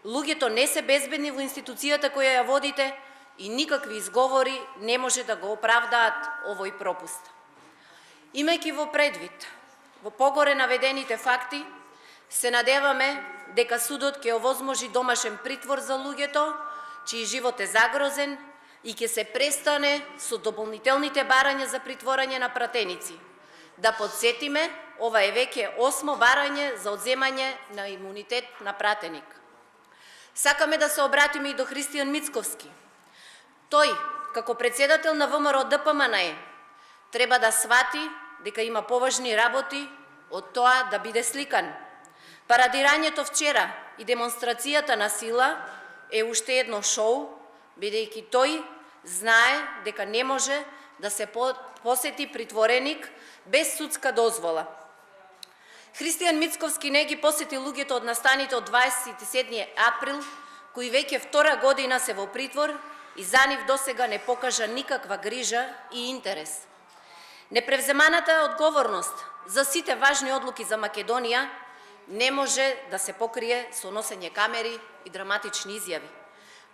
Луѓето не се безбедни во институцијата која ја водите и никакви изговори не може да го оправдаат овој пропуст. Имајќи во предвид во погоре наведените факти, се надеваме дека судот ќе овозможи домашен притвор за луѓето чиј живот е загрозен и ќе се престане со дополнителните барања за притворање на пратеници. Да подсетиме, ова е веќе 8 барање за одземање на имунитет на пратеник. Сакаме да се обратиме и до Христијан Мицковски. Тој, како председател на ВМРО ДПМНЕ, треба да свати дека има поважни работи од тоа да биде сликан. Парадирањето вчера и демонстрацијата на сила е уште едно шоу, бидејќи тој знае дека не може да се посети притвореник без судска дозвола. Христијан Мицковски не ги посети луѓето од настаните од 27 април, кои веќе втора година се во притвор и за нив досега не покажа никаква грижа и интерес. Непревземаната одговорност за сите важни одлуки за Македонија не може да се покрие со носење камери и драматични изјави.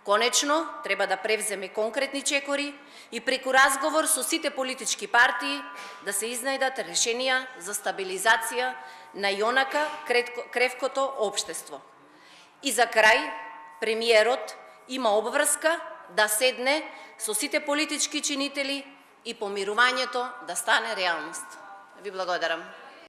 Конечно, треба да превземе конкретни чекори и преку разговор со сите политички партии да се изнајдат решенија за стабилизација на јонака кревкото општество. И за крај, премиерот има обврска да седне со сите политички чинители и помирувањето да стане реалност. Ви благодарам.